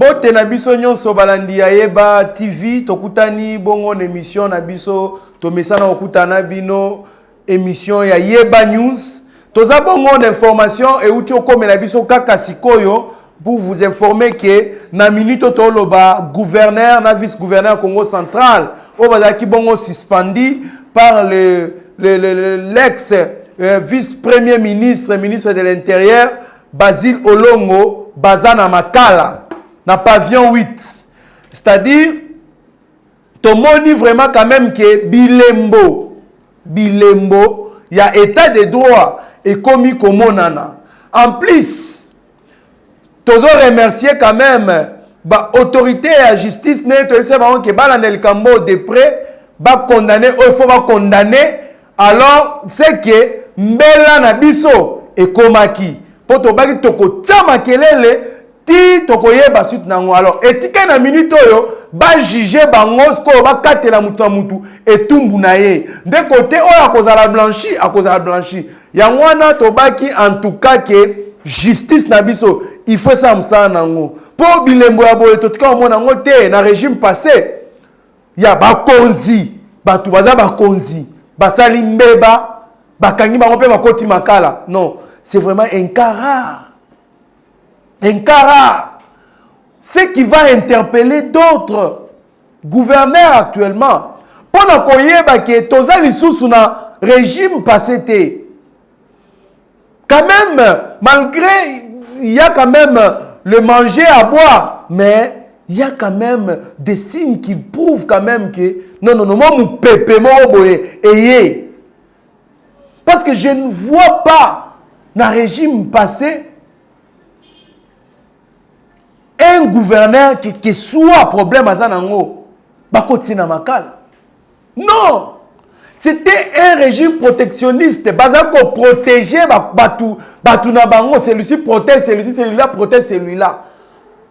Mbote na biso nyonso balandi ya Yeba TV tokutani bongo na émission na biso to mesana okutana bino émission ya Yeba News toza bongo d'information et outi okome na biso kaka sikoyo pour vous informer que na minute toloba gouverneur na vice-gouverneur Congo central o bazaki bongo suspendu par l'ex vice-premier ministre ministre de l'Intérieur Basile Olongo Bazana Makala na pavillon 8. C'est-à-dire, tout le monde vraiment quand même que Bilembo, il y a état de droit et commis comme monana. En plus, tous remercier quand même l'autorité et la justice, que Balanel Kambo de près, condamné, il faut condamner. Alors, c'est que Mbela Nabiso et Komaki. Pour te dire que tu ti tokoyeba suite nango alors etika na minute oyo ba juger bango sko ba katela mutu na mutu etumbu na ye de côté oyo akozala blanchi yango wana tobaki en tout cas que justice na biso il faut ça msa nango po bilembo ya boye totika omona ngo te na régime passé ya bakonzi batu baza bakonzi basali mbeba bakangi bango pe bakoti makala non c'est vraiment un cas rare. Un cas rare. Ce qui va interpeller d'autres gouverneurs actuellement. Pendant qu'on y est, toza lissousou na régime passé. Quand même, malgré, il y a quand même le manger à boire, mais il y a quand même des signes qui prouvent quand même que non, moi, mon pépé, mon boye, ayez. Parce que je ne vois pas dans le régime passé un gouverneur qui soit problème à Zanango, bakoti na makala. Non, c'était un régime protectionniste. Bazako protéger batu na bango, celui-ci protège celui-ci, celui-là protège celui-là.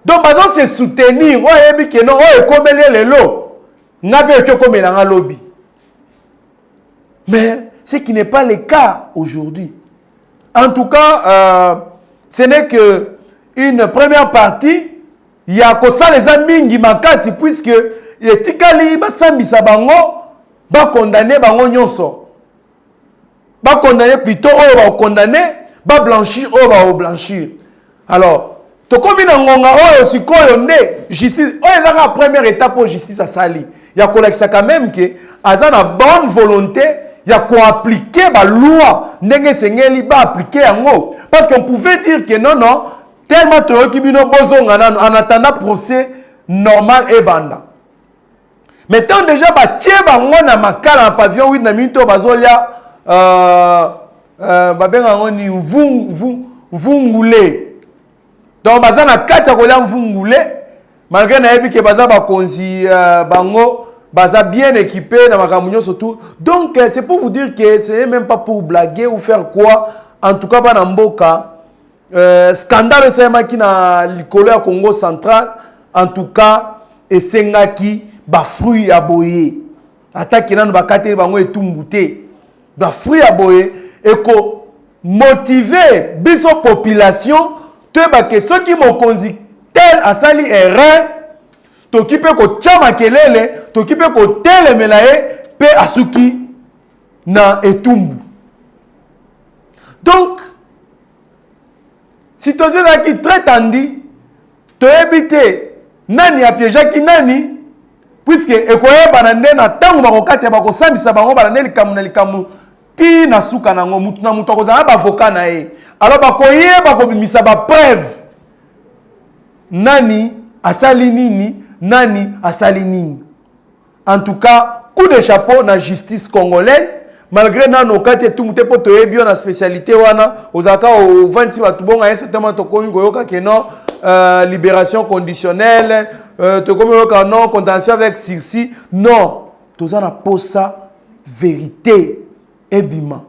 Donc bazan se soutenir. Oh ebi que non, oh ekomele lelo. Ngabe ekomele na lobby. Mais ce qui n'est pas le cas aujourd'hui. En tout cas, ce n'est que une première partie. Il y a que ça les amis qui makasi puisque etikali basambisa bango ba condamner bango nyonso ba condamner plutôt ou ba condamner ba blanchir ou ba blanchir. Alors to komi na ngonga oyo sikoyo nde justice oyo la première étape pour justice à sali il y a collecte quand même que azana bonne volonté il y a qu'on appliquer ba loi ndenge sengeli ba appliquer yango parce qu'on pouvait dire que non tellement to kibino bozonga en attendant procès normal et banda. Mettons déjà ba tie bango na makala en pavillon 8 na minute bazolia ba benga ngoni vungule. Donc baza na kata kolia vungule malgré na yebi ke baza ba konzi bango baza bien équipé na makambo surtout. Donc c'est pour vous dire que c'est même pas pour blaguer ou faire quoi en tout cas ba na mboka scandale qui na likolo ya Congo central en tout cas et sengaki ba fruit ya boye attaque na ba kateli bango etumbuté ba fruit ya boye et ko motiver biso population te ba que ceux qui m'ont conduit tel asali erreur to ki pe ko chama kelele to ki pe ko telemela e pe asuki na etumbu. Donc situation qui très tendue, tu éviter nani a piégé qui nani, puisque ekoye banande na tango bakokate bakosambisa bango banande likamu ti na suka nango mutu na mutu akozana ba avocat na ye. Alors bakoye bakobimisa ba preuve nani asali nini, nani asali nini. En tout cas, coup de chapeau na justice congolaise. Malgré nos cas, tout le monde est bien la spécialité. Aux accords au 26 batubonga, un certain moment, que non, libération conditionnelle, non, contention avec sursis. Non, tout ça n'a pas ça, vérité. Ebima.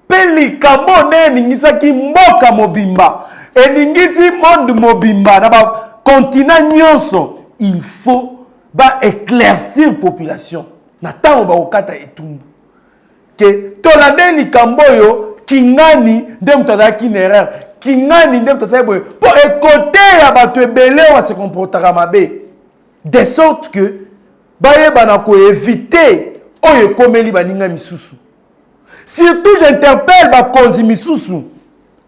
Peli kamone, ningisa ki mboka mobimba. Et ningisi monde mobimba. D'abord, continent nyonso, il faut éclaircir la population. Nathan ba okata etumbu. Que tolande likamboyo kingani nde mutazaki une erreur kingani ndem tosali boye pour écouter ya bato ebele wa se comportera mabe de sorte que bayebana ko éviter oyo ekomeli baninga misusu. Surtout j'interpelle bakonzi misusu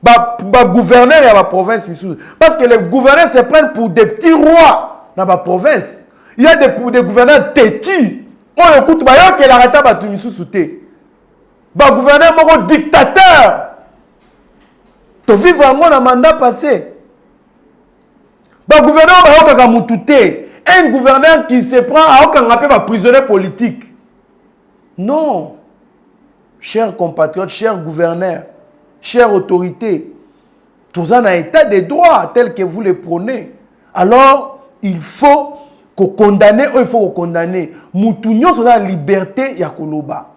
ba gouverneur ya ba province misusu parce que les gouverneurs se prennent pour des petits rois dans ba province. Il y a des gouverneurs têtus. On écoute ba yo ke la rata ba tu misusu te. Ba gouverneur moko dictateur. To vivre en un mandat passé. Ba gouverneur ba yo kaka mutu te. Un gouverneur qui se prend à aucun rappel à prisonnier politique. Non. Chers compatriotes, chers gouverneurs, chères autorités, tous en un état de droit tel que vous le prônez. Alors, il faut qu'on condamne, il faut qu'on condamne. Moutounion sont dans la liberté ya koloba.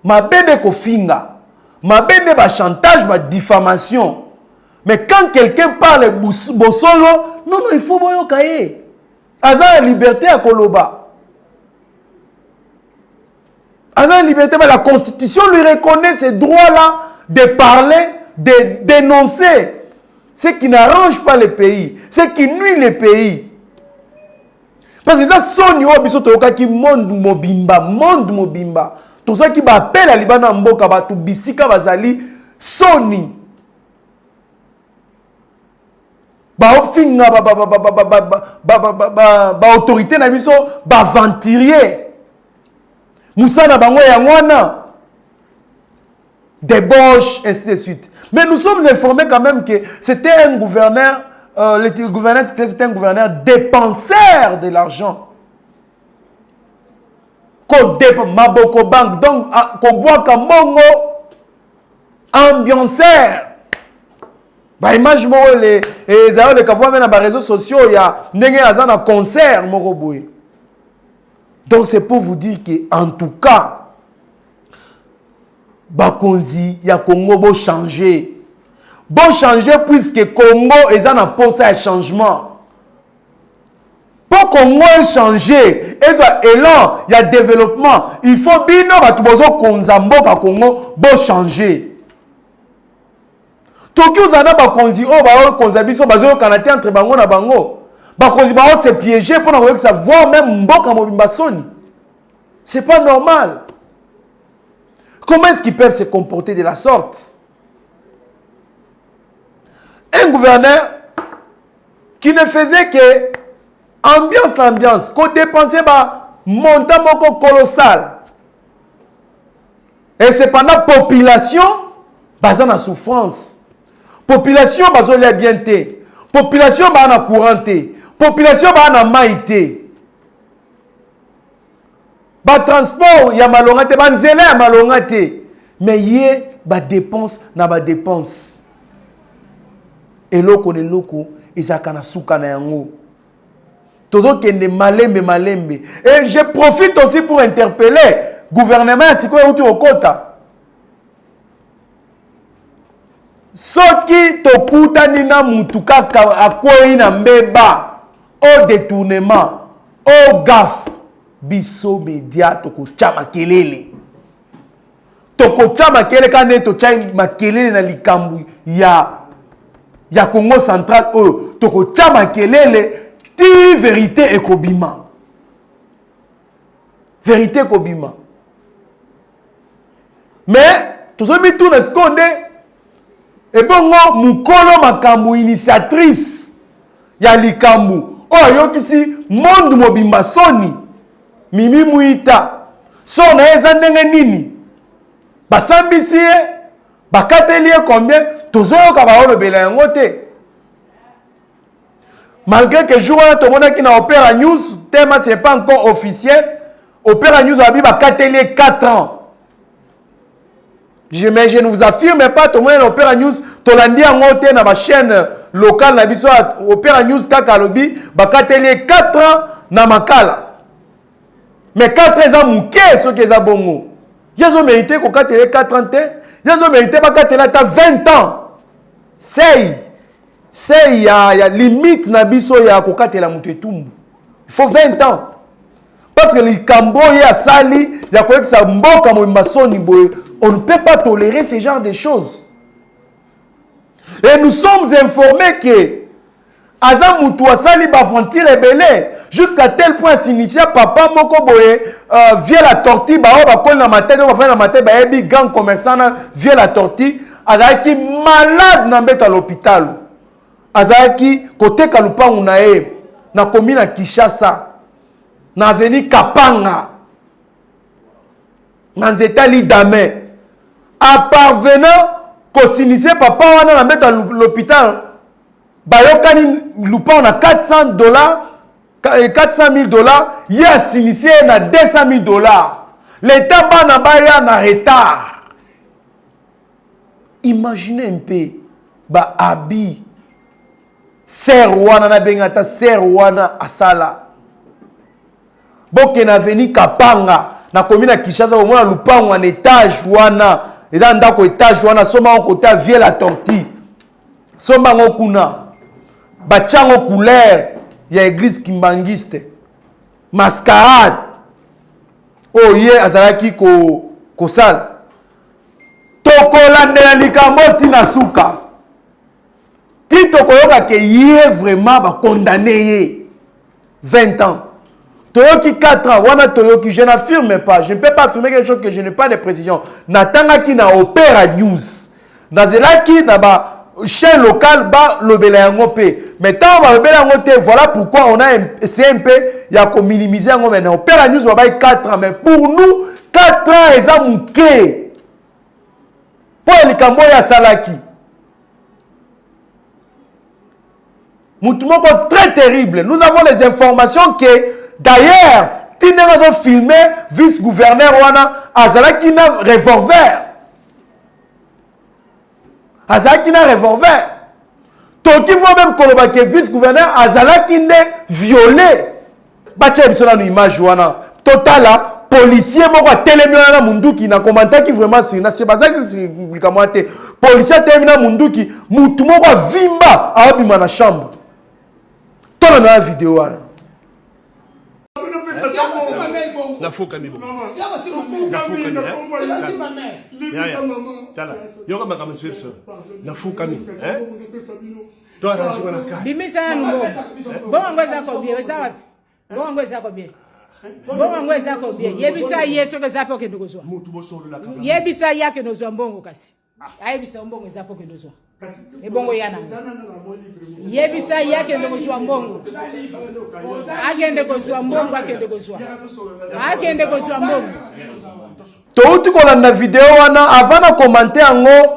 Ma bene ko finga. Ma bene ba chantage, ba diffamation. Mais quand quelqu'un parle bosolo, non, il faut boyo kaye. Aza la liberté à koloba. Aza la liberté, mais la Constitution lui reconnaît ce droit-là de parler, de dénoncer ce qui n'arrange pas le pays, ce qui nuit le pays. Parce que ça son yo biso toka ki monde mobimba. Tout ça qui appelle à Libana mboka ba tu bisika bazali soni. Ba ofinga ba autorité na biso ba venturier. Moussana bango ya ngwana. Débauche, ainsi de suite. Mais nous sommes informés quand même que c'était un gouverneur, le gouverneur c'était un gouverneur dépenseur de l'argent. Maboko Bank, donc, Koboaka Mongo, ambianceur. Bah, image, les réseaux sociaux, il y a un concert, Moroboui. Donc, c'est pour vous dire qu'en tout cas, Bakonzi, ya Congo bo changer. Bon changer puisque Congo est en pose à changement. Pour Congo changer, et ça élan, il y a développement. Il faut bien que tu konzambo ka Congo bo changer. Tokyo zana bakonzi o ba konzabiso bazo kanate entre bango na bango. Bakonzi ba se piéger pour que ça voit même mboka mobimba soni. C'est pas normal. Comment est-ce qu'ils peuvent se comporter de la sorte? Un gouverneur qui ne faisait que l'ambiance, qu'on dépensait un montant colossal. Et cependant, la population, basée en souffrance. Population, basée en bien. Population, basée en couranté. Population, basée en maïté. Ba transport ya malongate ba nzela ya malongate mais yé ba dépense na ba dépense eloko ne loko ezaka na suka na yango tozo kende malembe et je profite aussi pour interpeller gouvernement sikoyo uti okota soki tokutani na mutu kaka akwei na mbeba au détournement au gaffe biso media toko chama kelele kane to chai makelele na likambu ya Congo central toko chama kelele ti vérité ekobima mais tozo mi tourne seconde et bongo mukolo makambu initiatrice ya likambu yokisi monde mobimba soni Mimi Muita, son na ndenge nini? Basambisi bakateli combien? Tozoyo ka ba olobela yango te. Malgré que jour là tout monde qui na Opéra News, thème c'est pas encore officiel. Opéra News a dit bakateli 4 ans. Mais je ne vous affirme pas tout le monde Opéra News, tolandi yango te na ba chaîne locale na biso Opéra News kaka lobi bakateli 4 ans na makala. Mais 4 ans, mouké, ce qui est bon. Ils ont mérité qu'on ait 4 ans. Ils ont mérité qu'on ait 20 ans. C'est il y a limite nabiso ya kokate la mutetumbu. Il faut 20 ans. Parce que les Cambo ya sali, ya quoi que ça mboka mo masoni boy, on ne peut pas tolérer ce genre de choses. Et nous sommes informés que Aza Moutou Asali Bafanti rebelle jusqu'à tel point s'initia papa moko boye via la tortille ba ba kol na matete ba fa na matete ba ebi gang commerçant via la tortille azaki malade na mbeta l'hôpital azaki côté kalupangu na e na commune Kinshasa na avenue Kapanga na nzeta Lidame à parvenant ko s'initier papa wana na mbeta l'hôpital bayokani lupa na $400 $400,000 il a s'initié na $200,000 l'état bana baya na retard. Imaginez un peu ba abi ser wana na bengata ser wana asala boke na veni Kapanga na commune Kinshasa au moins lupango en étage wana eza ndako étage wana soma on côté via la tortille soma ngokuna bachango couleur ya église kimbangiste mascarade oh ye azalaki ko sala tokolandela likambo tina suka ti tokoyoka ke ye vraiment ba condamné ye 20 ans toyoki 4 ans wana toyoki je n'affirme pas je ne peux pas affirmer quelque chose que je n'ai pas de précision natangaki na Opéra News nazelaki na ba chaîne locale ba lobela yango pe mais tant ba lobela yango te voilà pourquoi on a essayé un peu ya ko minimiser yango maintenant Opéra News ba 4 ans mais pour nous 4 ans eza muke pour likambo ya salaki mutumoko très terrible nous avons les informations que d'ailleurs tinenga zo filmé vice-gouverneur wana azalaki na revolver azalaki na revolver toki voit même koloba ke vice-gouverneur azalaki nde violé batia biso na image wana totala policier moko atelemi na munduki na komantaki vraiment sina se bazaki likamwa te policier atelemi na munduki mutu moko vimba abima na chambre tona na vidéo wana la fouka mi la fouka mi tala yoga makama swipso la fouka mi toi là je connais ka bimisa nubo bon ngoza ko bien ça va bon ngoza ko bien bon ngoza ko bien yebisa yeso ke zapo ke ndozwa mutu bo solo la kama yebisa yake ndozwa mbongo kasi ayebisa mbongo zapo ke ndozwa ebongo yana yebisa yake ndozwa mbongo agende kozwa mbongo akende kozwa mbongo touti kolanda vidéo wana avant de commenter yango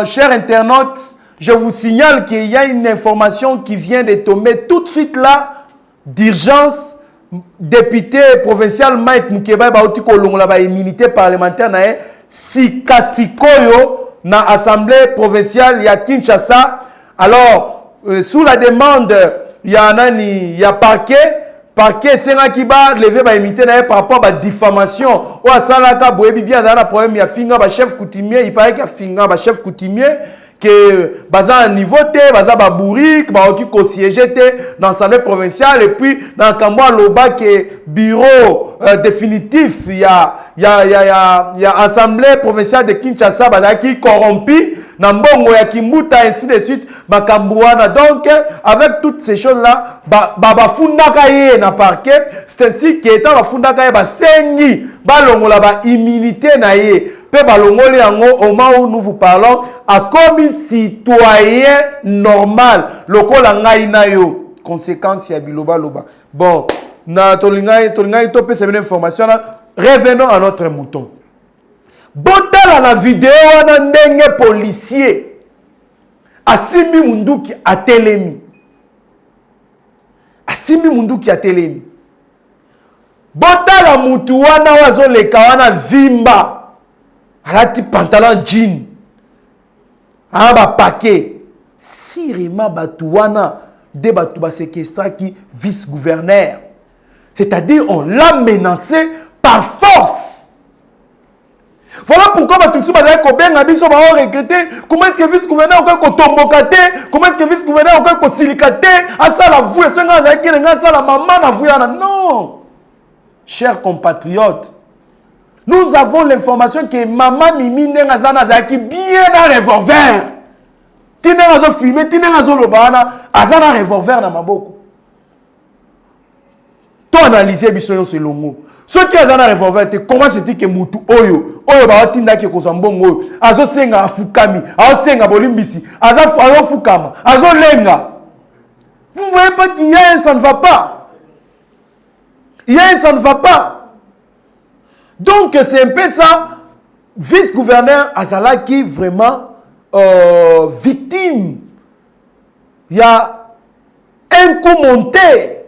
chers internautes je vous signale qu'il y a une information qui vient de tomber tout de suite là d'urgence député provincial Mike Mukeba bauti kolongola ba immunité parlementaire na sikasikoyo na assemblée provinciale ya Kinshasa alors sous la demande ya nani ya parquet senga ki ba lever ba immunité na par rapport à la diffamation ou asala ka boyebi bien dans la problème ya finga ba chef coutumier il paraît que finga ba chef coutumier que baza niveau te baza ba bourrique ba oki ko siéger te dans l'assemblée provinciale et puis dans kamwa loba que bureau définitif ya assemblée provinciale de Kinshasa baza ki corrompu na mbongo ya Kimbuta ainsi de suite makambuana donc avec toutes ces choses là ba fundaka ye na parquet c'est ainsi que étant ba fundaka ye ba sengi ba longola ba immunité na ye pe balongoli yango au moment où nous vous parlons a comme citoyen normal lokola ngai na yo conséquence ya biloba loba bon na tolingai to pe une information là revenons à notre mouton botala na vidéo wana ndenge policier asimi munduki atelemi botala mutu wana wazo leka wana vimba alati pantalon jean aba paquet sirima batu wana de batu ba séquestra qui vice-gouverneur c'est-à-dire on l'a menacé par force. Voilà pourquoi Batoussou Bazay Koben a biso ba regretter comment est-ce que vice-gouverneur ko tombokate comment est-ce que vice-gouverneur ko silikate asa la voué senga za kelenga sa la maman na vouana non chers compatriotes nous avons l'information que maman Mimi Nengazana Zaki bien un revolver Tinanga zo filmer, tinanga zo lobana, azana revolver na maboko. To analyser biso yo selongo. Ce qui azana revolver te comment c'est que mutu oyo ba tinda ke kozambongo azo senga afukami, azo senga bolimbisi, azo fukama, azo lenga. Vous voyez pas qu'il y a un ça ne va pas. Il y a un ça ne va pas. Donc c'est un peu ça. Vice-gouverneur Azalaki vraiment victime. Il y a un coup monté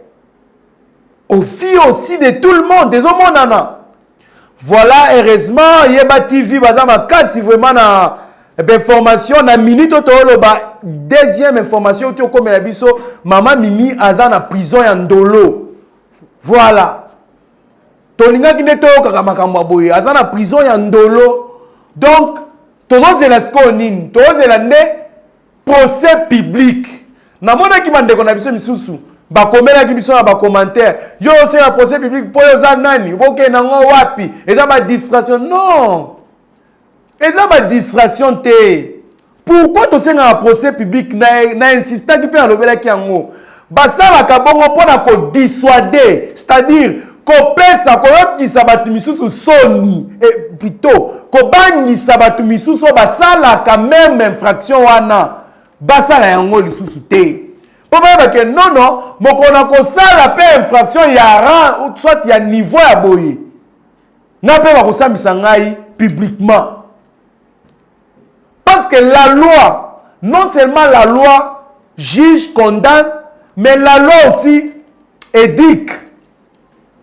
au fil aussi de tout le monde, des hommes nana. Voilà, heureusement, Yeba TV, bazama kasi vraiment na information na minute to ba deuxième information to comme la biso maman Mimi aza na prison ya Ndolo. Voilà. Tolinga kineto kaka makambo boye aza na prison ya Ndolo. Donc tozo la sko nini tozo la ne procès public. Na mona ki mandeko na biso misusu ba komela ki biso na ba commentaire yo c'est un procès public po yo za nani boke na ngo wapi eza ba distraction non eza ba distraction te. Pourquoi tu sais un procès public na insistant qui peut enlever qui yango basala ka bongo pona ko dissuader c'est-à-dire ko pesa ko yoti sabatu misusu soni et plutôt ko bangi sabatu misusu basala ka même infraction wana basala yango lisusu te. Pourquoi que non mokona ko sala pe infraction ya rang ou soit ya niveau ya boye na pe ba ko sambisa ngai publiquement. Parce que la loi, non seulement la loi juge, condamne, mais la loi aussi éduque.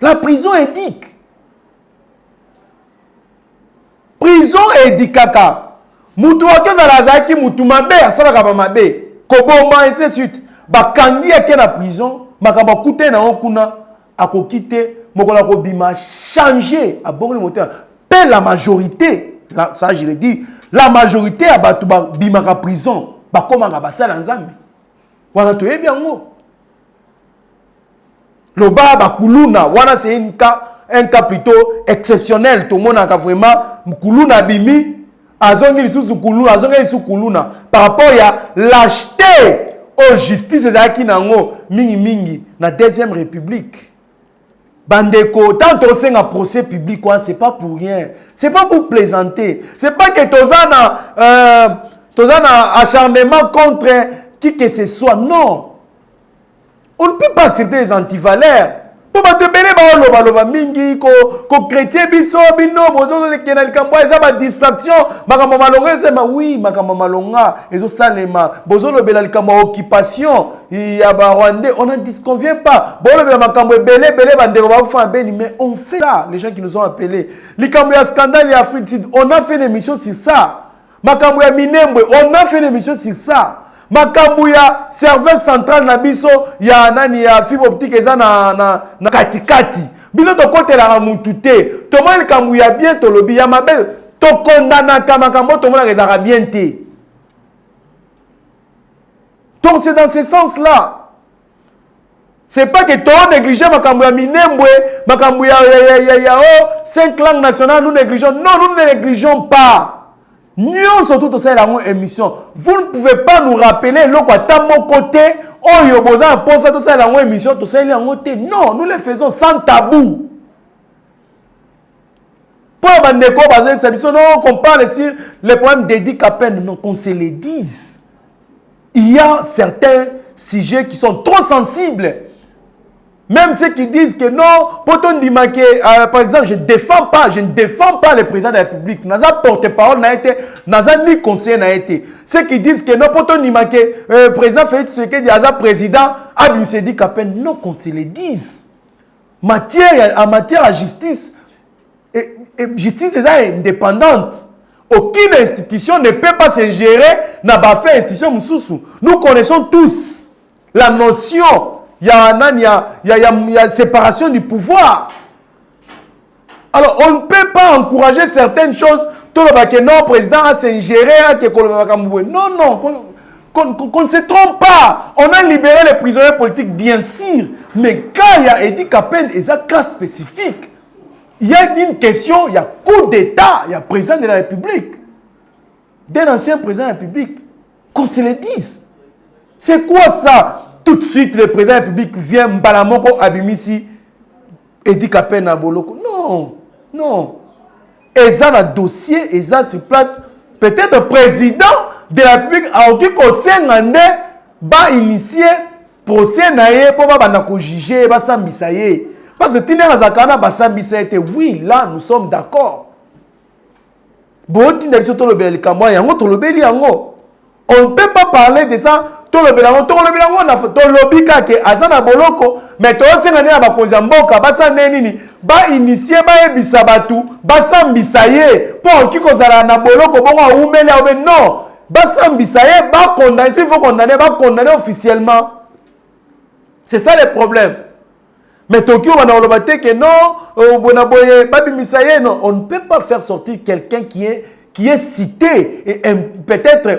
La prison éduque. Prison éduque kaka. Mutu wake zalazaki mutu mabe asalaka ba mabe. Koboma et ainsi de suite. Ba kandi yake na prison, makamba kute na okuna akokite mokola ko bima changer a bon le moteur. Paix la majorité, ça je le dis. La majorité a battu bimaka prison, ba komanga basala nzambe. Wana to yebi yango. Loba ba kuluna, wana c'est un cas plutôt exceptionnel. Tout le monde a vraiment kuluna bimi, azongi lisusu kuluna, azongi lisusu kuluna par rapport à l'acheter aux justice ezaki nango mingi na deuxième république. Bandeko, tant que c'est un procès public, c'est pas pour rien. C'est pas pour plaisanter. C'est pas que tu as un acharnement contre qui que ce soit. Non. On ne peut pas accepter les antivaleurs. Pour te bénéficer, loba mingi, ko chrétien biso bino, bozo le kenal kambo, eza ba distraction. Makamba malonga c'est ma oui, makamba malonga, ezo salema. Bozo le belal kambo occupation, ya ba Rwandais, on n'en disconvient pas. Bon le makambo belé bandeko ba fa beni, mais on fait ça. Les gens qui nous ont appelés, les kambo ya scandale ya Afrique Sud, on a fait une émission sur ça. Makambo ya Minembwe, on a fait une émission sur ça. Makambu ya serveur central na biso ya nani ya fibre optique eza na katikati biso to kotela na mutu te to moni kambu ya bien to lobi ya mabe to condamna kama kambo to mona ezaka bien te. Donc c'est dans ce sens là. C'est pas que to négliger makambu ya Minembwe makambu ya 5 langues nationales nous négligeons. Non, nous ne négligeons pas. Nous surtout tout ça dans une émission. Vous ne pouvez pas nous rappeler le côté mon côté oh yo boza posa tout ça dans une émission tout ça dans côté. Non, nous le faisons sans tabou. Pour bandeko bazo ça non on parle sur les problèmes d'handicap non qu'on se les dise. Il y a certains sujets qui sont trop sensibles. Même ceux qui disent que non, par exemple, je ne défends pas le président de la République. Naza porte-parole n'a été, naza ni conseiller n'a été. Ceux qui disent que non, le président fait ce que dit président, Abim Sedi Kapen, non, qu'on se le dise. En matière à justice, et justice est indépendante. Aucune institution ne peut pas se gérer dans la institution Moussoussou. Nous connaissons tous la notion. Il y a séparation du pouvoir. Alors, on ne peut pas encourager certaines choses. Tout le monde non, président a s'ingéré. Non, qu'on ne se trompe pas. On a libéré les prisonniers politiques, bien sûr. Mais quand il y a Edi Kapen, il y a un cas spécifique. Il y a une question, il y a coup d'État, il y a président de la République. D'un ancien président de la République. qu'on se le dise. C'est quoi ça? Tout de suite, le président de la République vient, Mbalamoko Abimisi, et dit qu'à peine à Boloko. Non, non. Et ça, le dossier, et ça, sur place, peut-être le président de la République a aussi va initier procès pour pas juger, va s'ambisayer. Parce que Tina Zakana va s'ambisayer. Oui, là, nous sommes d'accord. On ne peut pas parler de ça. Mais ba initier ba ebisa batu ba sambisa ye pour qui kozala na boloko bongo umele obe non ba sambisa ye ba condamner s'il faut condamner ba condamner officiellement. C'est ça le problème. Mais Tokyo on a olobaté que non bonaboye ba bimisa ye non, on ne peut pas faire sortir quelqu'un qui est cité et peut-être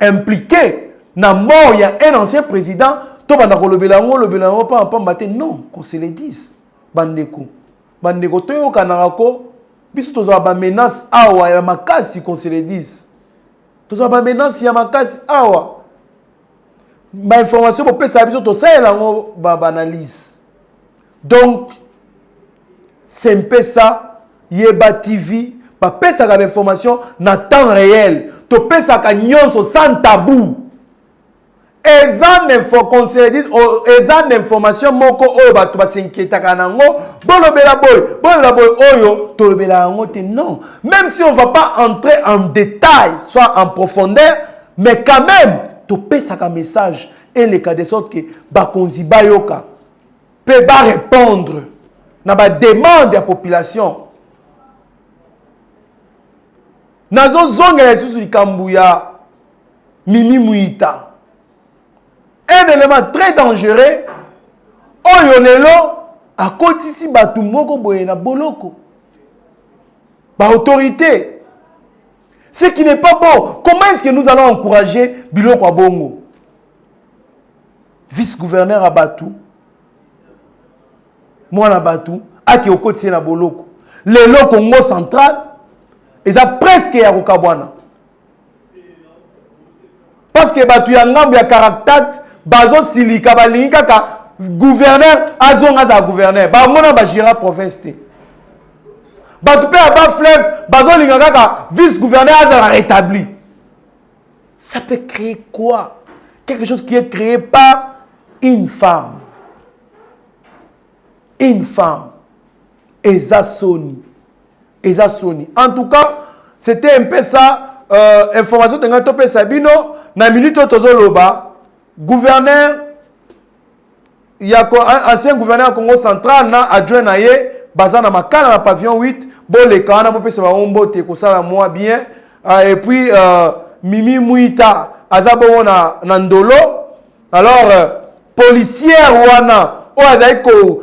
impliqué na mort il y a un ancien président to bana kolobela ngo pas matin non qu'on se le dise. Bandeko toyo kanarako biso toza ba menace awa ya makasi qu'on se le dise. Toza ba menace ya makasi awa. Ba information pour pesa biso to saela ngo ba analyse. Donc c'est un peu ça Yeba TV ba pesa ka information na temps réel. To pesa ka nyonso sans tabou. Ezan information moko oyo bato basinkietaka nango bolobela boy oyo tolobela yango te non, même si on va pas entrer en détail soit en profondeur, mais quand même topesaka message et le cas de sorte que bakonzi bayoka peut pas répondre na ba demande ya population nazo zongela susu likambu ya Mimi Muita. Un élément très dangereux, Oyonelo, à côté ici, Batumoko Boyena Boloko. Ba autorité. Ce qui n'est pas bon. Comment est-ce que nous allons encourager Biloko Abongo? Vice-gouverneur à Batou. Moi à Batou. Aki au côté na Boloko. Le Congo central. Ils ont presque ya Rokabwana. Parce que Batou ya ngambi ya caractère. Bazo silika balinga ka gouverneur azonga za gouverneur ba mona ba gira province te ba tu pe ba fleuve bazo linga ka vice gouverneur azara rétabli. Ça peut créer quoi? Quelque chose qui est créé par une femme. Une femme. Eza Soni. En tout cas, c'était un peu ça information de Ngatope Sabino na minute tozoloba. Gouverneur, il y a un ancien gouverneur Congo central, na adjoint na ye, bazana makala na pavillon 8, bon les kana mo pesa ba ombo te ko sala moi bien, et puis Mimi Muita azabo na Ndolo. Alors policière wana o azai ko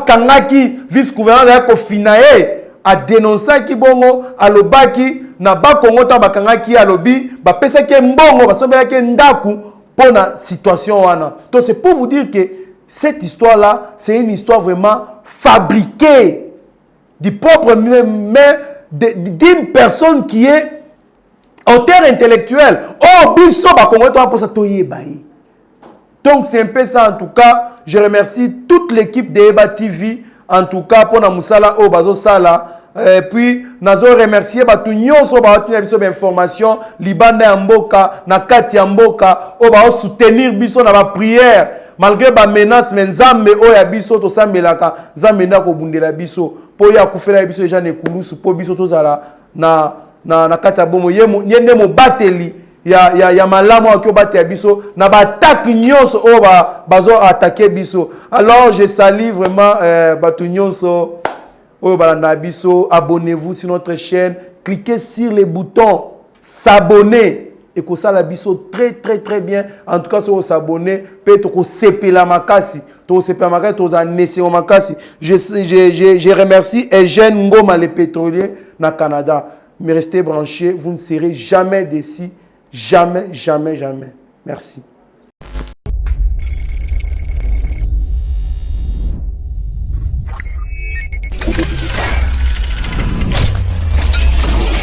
kangaki vice gouverneur ko finaye a dénoncer ki bongo alobaki na ba Congo ta bakangaki alobi ba pesa ke mbongo basobela ke ndaku pour la situation. Donc c'est pour vous dire que cette histoire-là, c'est une histoire vraiment fabriquée du propre d'une personne qui est en terre intellectuelle. Oh, biso ba Congo pour ça toye bayi. Donc c'est un peu ça en tout cas. Je remercie toute l'équipe de Yeba TV en tout cas pour na musala o bazo sala. Et puis, nous avons remercié Batunyo sur la information, Libanda Mboka, Nakati Mboka, on va soutenir Biso dans la prière, malgré les menaces, mais Nzambe Oya Biso, to Sambelaka, Nzambe Nako Bundela Biso, pour ya Koufela Biso, les gens ne Koulousu, pour Biso Tozala, na Kati Abomo, Yende Mo Bateli, ya Malamo Akio Bate Biso, na Batak Nyos, o Bazo attaqué Biso. Alors, je salue vraiment Batunyo sur. Abonnez-vous sur notre chaîne, cliquez sur les boutons s'abonner et que ça la biso très bien. En tout cas, si vous s'abonnez, peut-être que c'est la makasi, je remercie Eugène Ngoma, le pétrolier na Canada. Mais restez branchés, vous ne serez jamais déçus, jamais. Merci.